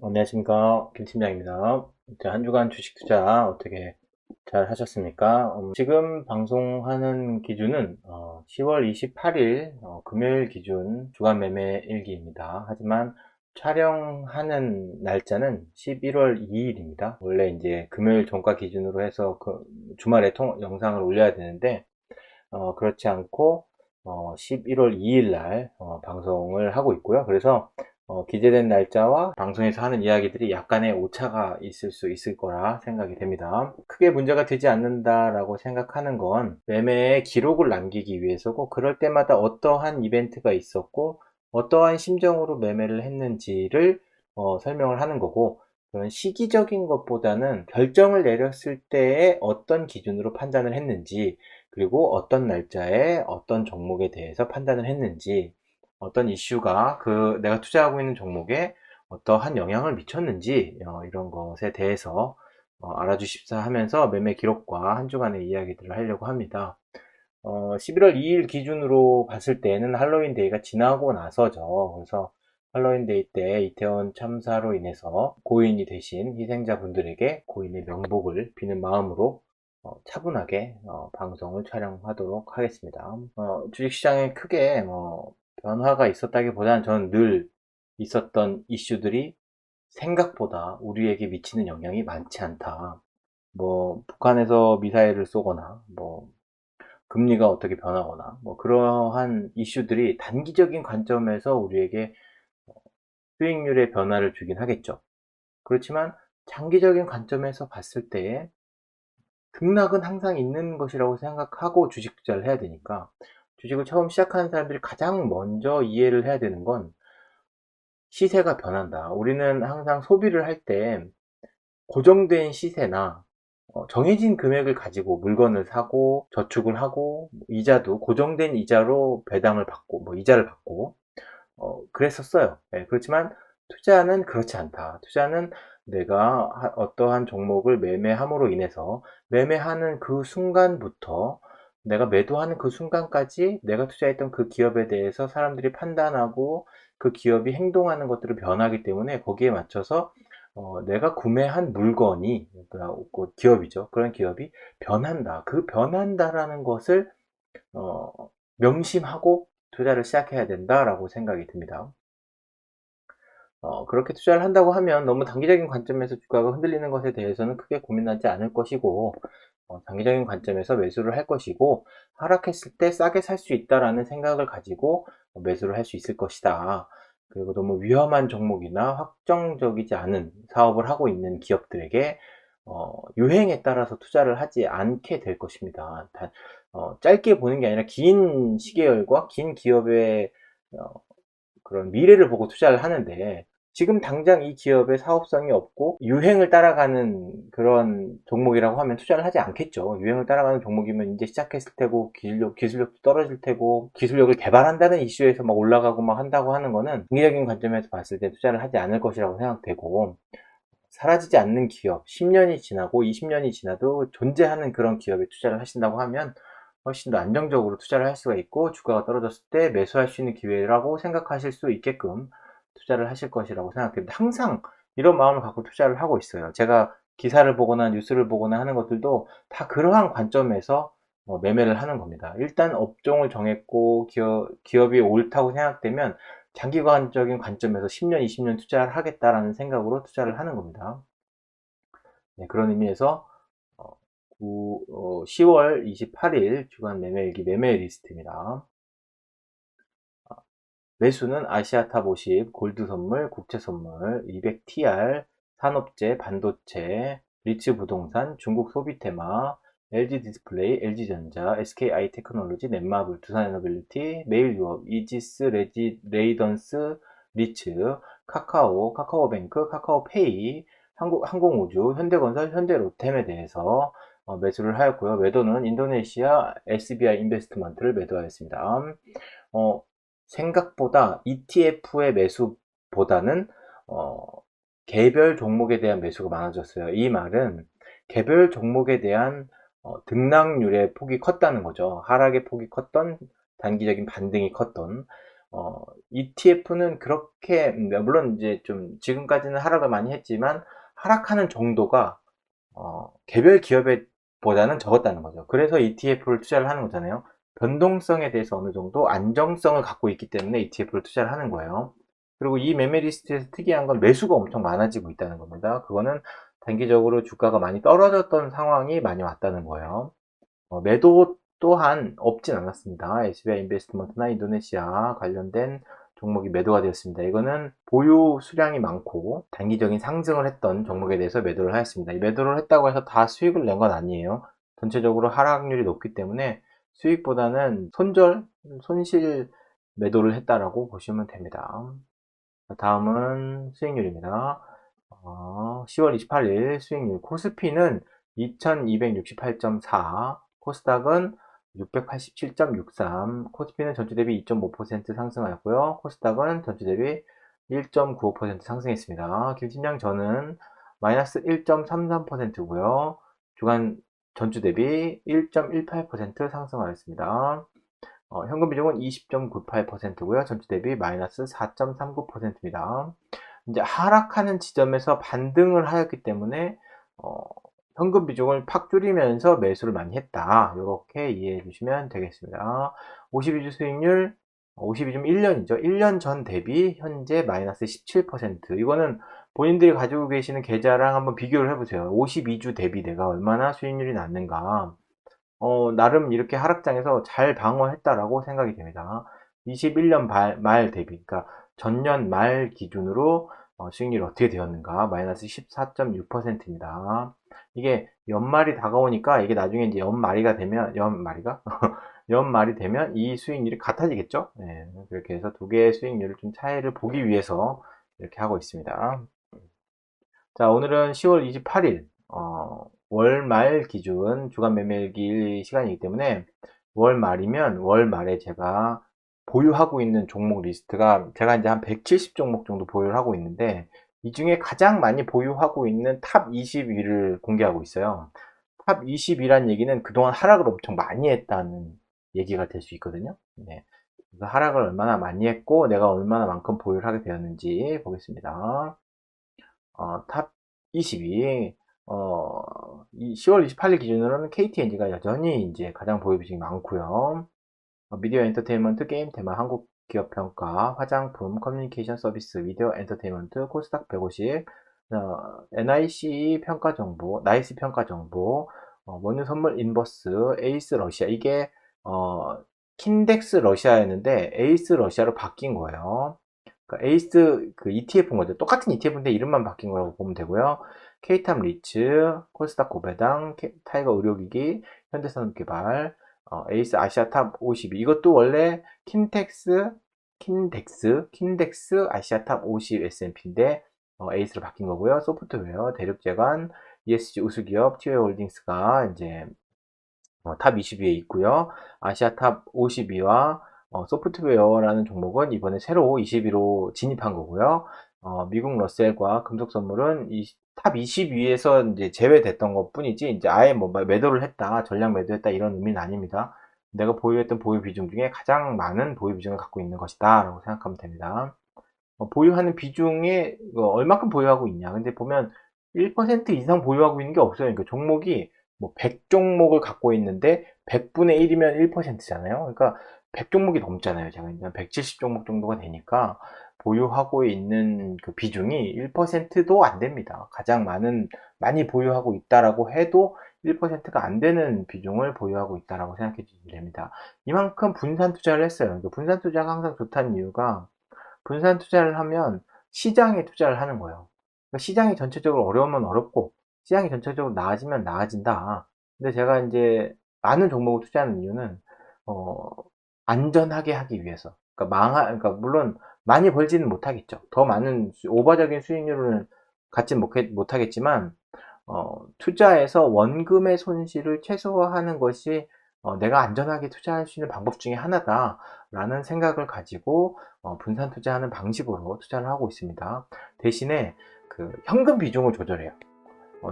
안녕하십니까. 김 팀장입니다. 한 주간 주식 투자 어떻게 잘 하셨습니까? 지금 방송하는 기준은 10월 28일 금요일 기준 주간 매매 일기입니다. 하지만 촬영하는 날짜는 11월 2일입니다. 원래 이제 금요일 종가 기준으로 해서 그 주말에 영상을 올려야 되는데 그렇지 않고 11월 2일 날 방송을 하고 있고요. 그래서 기재된 날짜와 방송에서 하는 이야기들이 약간의 오차가 있을 수 있을 거라 생각이 됩니다. 크게 문제가 되지 않는다라고 생각하는 건 매매의 기록을 남기기 위해서고, 그럴 때마다 어떠한 이벤트가 있었고 어떠한 심정으로 매매를 했는지를 설명을 하는 거고, 그런 시기적인 것보다는 결정을 내렸을 때에 어떤 기준으로 판단을 했는지, 그리고 어떤 날짜에 어떤 종목에 대해서 판단을 했는지, 어떤 이슈가 내가 투자하고 있는 종목에 어떠한 영향을 미쳤는지, 이런 것에 대해서 알아주십사 하면서 매매 기록과 한 주간의 이야기들을 하려고 합니다. 11월 2일 기준으로 봤을 때는 할로윈 데이가 지나고 나서죠. 그래서 할로윈 데이 때 이태원 참사로 인해서 고인이 되신 희생자분들에게 고인의 명복을 비는 마음으로 차분하게 방송을 촬영하도록 하겠습니다. 주식시장에 크게 변화가 있었다기보다는 저는 늘 있었던 이슈들이 생각보다 우리에게 미치는 영향이 많지 않다. 북한에서 미사일을 쏘거나, 금리가 어떻게 변하거나, 그러한 이슈들이 단기적인 관점에서 우리에게 수익률의 변화를 주긴 하겠죠. 그렇지만 장기적인 관점에서 봤을 때 등락은 항상 있는 것이라고 생각하고 주식 투자를 해야 되니까, 주식을 처음 시작하는 사람들이 가장 먼저 이해를 해야 되는 건 시세가 변한다. 우리는 항상 소비를 할 때 고정된 시세나 정해진 금액을 가지고 물건을 사고 저축을 하고, 이자도 고정된 이자로 배당을 받고 이자를 받고 그랬었어요. 예, 그렇지만 투자는 그렇지 않다. 투자는 내가 어떠한 종목을 매매함으로 인해서 매매하는 그 순간부터 내가 매도하는 그 순간까지 내가 투자했던 그 기업에 대해서 사람들이 판단하고 그 기업이 행동하는 것들을 변하기 때문에, 거기에 맞춰서 내가 구매한 물건이, 그 기업이죠. 그런 기업이 변한다. 그 변한다라는 것을 어, 명심하고 투자를 시작해야 된다라고 생각이 듭니다. 그렇게 투자를 한다고 하면 너무 단기적인 관점에서 주가가 흔들리는 것에 대해서는 크게 고민하지 않을 것이고, 장기적인 관점에서 매수를 할 것이고, 하락했을 때 싸게 살 수 있다라는 생각을 가지고 매수를 할 수 있을 것이다. 그리고 너무 위험한 종목이나 확정적이지 않은 사업을 하고 있는 기업들에게 유행에 따라서 투자를 하지 않게 될 것입니다. 짧게 보는 게 아니라 긴 시계열과 긴 기업의 어, 그런 미래를 보고 투자를 하는데, 지금 당장 이 기업의 사업성이 없고 유행을 따라가는 그런 종목이라고 하면 투자를 하지 않겠죠. 유행을 따라가는 종목이면 이제 시작했을 테고 기술력도 떨어질 테고, 기술력을 개발한다는 이슈에서 막 올라가고 막 한다고 하는 거는 장기적인 관점에서 봤을 때 투자를 하지 않을 것이라고 생각되고, 사라지지 않는 기업, 10년이 지나고 20년이 지나도 존재하는 그런 기업에 투자를 하신다고 하면 훨씬 더 안정적으로 투자를 할 수가 있고, 주가가 떨어졌을 때 매수할 수 있는 기회라고 생각하실 수 있게끔 투자를 하실 것이라고 생각됩니다. 항상 이런 마음을 갖고 투자를 하고 있어요. 제가 기사를 보거나 뉴스를 보거나 하는 것들도 다 그러한 관점에서 매매를 하는 겁니다. 일단 업종을 정했고 기업이 옳다고 생각되면 장기간적인 관점에서 10년, 20년 투자를 하겠다라는 생각으로 투자를 하는 겁니다. 네, 그런 의미에서 10월 28일 주간 매매일기 매매 리스트입니다. 매수는 아시아탑 50, 골드선물, 국채선물, 200TR, 산업재, 반도체, 리츠부동산, 중국소비테마, LG디스플레이, LG전자, SKI테크놀로지, 넷마블, 두산에너빌리티, 메일유업, 이지스, 레이던스, 리츠, 카카오뱅크, 카카오페이, 항공우주, 현대건설, 현대로템에 대해서 매수를 하였고요. 매도는 인도네시아 SBI 인베스트먼트를 매도하였습니다. 어, 생각보다 ETF의 매수보다는 어, 개별 종목에 대한 매수가 많아졌어요. 이 말은 개별 종목에 대한 등락률의 폭이 컸다는 거죠. 하락의 폭이 컸던, 단기적인 반등이 컸던, ETF는 그렇게, 물론 이제 좀 지금까지는 하락을 많이 했지만, 하락하는 정도가, 개별 기업에 보다는 적었다는 거죠. 그래서 ETF를 투자를 하는 거잖아요. 변동성에 대해서 어느 정도 안정성을 갖고 있기 때문에 ETF를 투자를 하는 거예요. 그리고 이 매매 리스트에서 특이한 건 매수가 엄청 많아지고 있다는 겁니다. 그거는 단기적으로 주가가 많이 떨어졌던 상황이 많이 왔다는 거예요. 매도 또한 없진 않았습니다. SBI 인베스트먼트나 인도네시아 관련된 종목이 매도가 되었습니다. 이거는 보유 수량이 많고 단기적인 상승을 했던 종목에 대해서 매도를 하였습니다. 이 매도를 했다고 해서 다 수익을 낸 건 아니에요. 전체적으로 하락률이 높기 때문에 수익보다는 손실 매도를 했다라고 보시면 됩니다. 다음은 수익률입니다. 10월 28일 수익률 코스피는 2268.4, 코스닥은 687.63, 코스피는 전주 대비 2.5% 상승하였고요. 코스닥은 전주 대비 1.95% 상승했습니다. 김팀장 저는 마이너스 1.33%고요. 주간 전주 대비 1.18% 상승하였습니다. 현금 비중은 20.98%고요. 전주 대비 마이너스 4.39%입니다. 이제 하락하는 지점에서 반등을 하였기 때문에 현금 비중을 팍 줄이면서 매수를 많이 했다. 이렇게 이해해 주시면 되겠습니다. 52주 수익률 52주 1년이죠. 1년 전 대비 현재 마이너스 17%. 이거는 본인들이 가지고 계시는 계좌랑 한번 비교를 해보세요. 52주 대비 내가 얼마나 수익률이 났는가. 나름 이렇게 하락장에서 잘 방어했다라고 생각이 됩니다. 21년 말 대비, 그러니까 전년 말 기준으로 수익률이 어떻게 되었는가? 마이너스 14.6%입니다. 이게 연말이 다가오니까 이게 나중에 이제 연말이 되면 이 수익률이 같아지겠죠? 네, 그렇게 해서 두 개의 수익률을 좀 차이를 보기 위해서 이렇게 하고 있습니다. 자, 오늘은 10월 28일, 월 말 기준 주간 매매일 시간이기 때문에 월 말이면 월 말에 제가 보유하고 있는 종목 리스트가 제가 이제 한 170 종목 정도 보유를 하고 있는데 이 중에 가장 많이 보유하고 있는 탑 20위를 공개하고 있어요. 탑 20위란 얘기는 그동안 하락을 엄청 많이 했다는 얘기가 될 수 있거든요. 네. 그래서 하락을 얼마나 많이 했고 내가 얼마나 만큼 보유를 하게 되었는지 보겠습니다. 탑 20위, 10월 28일 기준으로는 KTNG가 여전히 이제 가장 보유 비중이 많고요. 미디어 엔터테인먼트, 게임 테마, 한국 기업 평가, 화장품, 커뮤니케이션 서비스, 미디어 엔터테인먼트, 코스닥 150, NIC 평가 정보, 나이스 평가 정보, 원유 선물 인버스, 에이스 러시아. 이게, 킨덱스 러시아였는데, 에이스 러시아로 바뀐 거예요. 그러니까 에이스 그 ETF인 거죠. 똑같은 ETF인데 이름만 바뀐 거라고 보면 되고요. K탑 리츠, 코스닥 고배당, 타이거 의료기기, 현대산업개발, 에이스 아시아탑 52. 이것도 원래 킨덱스 아시아탑 50 S&P인데 에이스로 바뀐 거고요. 소프트웨어, 대륙제관, ESG 우수기업, 티웨이홀딩스가 이제 탑 20위에 있고요. 아시아탑 52와 소프트웨어라는 종목은 이번에 새로 20위로 진입한 거고요. 미국 러셀과 금속선물은 탑 20위에서 이제 제외됐던 것 뿐이지, 이제 아예 뭐 매도를 했다, 전량 매도했다, 이런 의미는 아닙니다. 내가 보유했던 보유 비중 중에 가장 많은 보유 비중을 갖고 있는 것이다, 라고 생각하면 됩니다. 보유하는 비중에 얼마큼 보유하고 있냐. 근데 보면 1% 이상 보유하고 있는 게 없어요. 그러니까 종목이 뭐 100종목을 갖고 있는데 100분의 1이면 1%잖아요. 그러니까 100종목이 넘잖아요. 제가 이제 170종목 정도가 되니까 보유하고 있는 그 비중이 1%도 안 됩니다. 가장 많이 보유하고 있다라고 해도 1%가 안 되는 비중을 보유하고 있다라고 생각해 주시면 됩니다. 이만큼 분산 투자를 했어요. 그러니까 분산 투자가 항상 좋다는 이유가 분산 투자를 하면 시장에 투자를 하는 거예요. 그러니까 시장이 전체적으로 어려우면 어렵고 시장이 전체적으로 나아지면 나아진다. 근데 제가 이제 많은 종목을 투자하는 이유는 어, 안전하게 하기 위해서. 그러니까 물론 많이 벌지는 못하겠죠. 더 많은 오버적인 수익률을 갖지 못하겠지만 투자에서 원금의 손실을 최소화하는 것이 내가 안전하게 투자할 수 있는 방법 중에 하나다라는 생각을 가지고 분산 투자하는 방식으로 투자를 하고 있습니다. 대신에 그 현금 비중을 조절해요.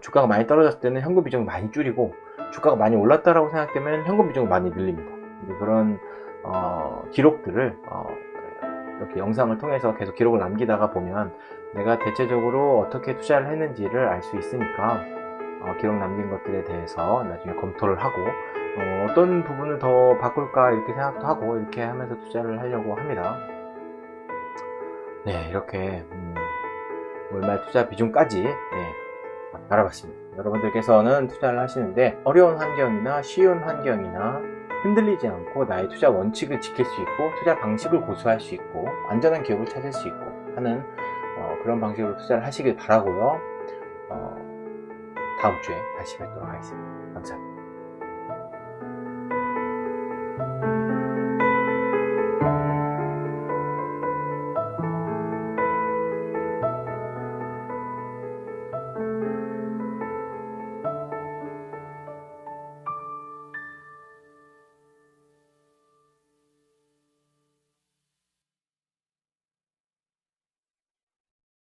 주가가 많이 떨어졌을 때는 현금 비중을 많이 줄이고 주가가 많이 올랐다라고 생각되면 현금 비중을 많이 늘립니다. 그런 기록들을 이렇게 영상을 통해서 계속 기록을 남기다가 보면 내가 대체적으로 어떻게 투자를 했는지를 알 수 있으니까 기록 남긴 것들에 대해서 나중에 검토를 하고 어떤 부분을 더 바꿀까 이렇게 생각도 하고 이렇게 하면서 투자를 하려고 합니다. 네, 이렇게 월말 투자 비중까지 알아봤습니다. 여러분들께서는 투자를 하시는데 어려운 환경이나 쉬운 환경이나 흔들리지 않고 나의 투자 원칙을 지킬 수 있고 투자 방식을 고수할 수 있고 안전한 기업을 찾을 수 있고 하는 그런 방식으로 투자를 하시길 바라고요. 다음 주에 다시 뵙도록 하겠습니다. 감사합니다.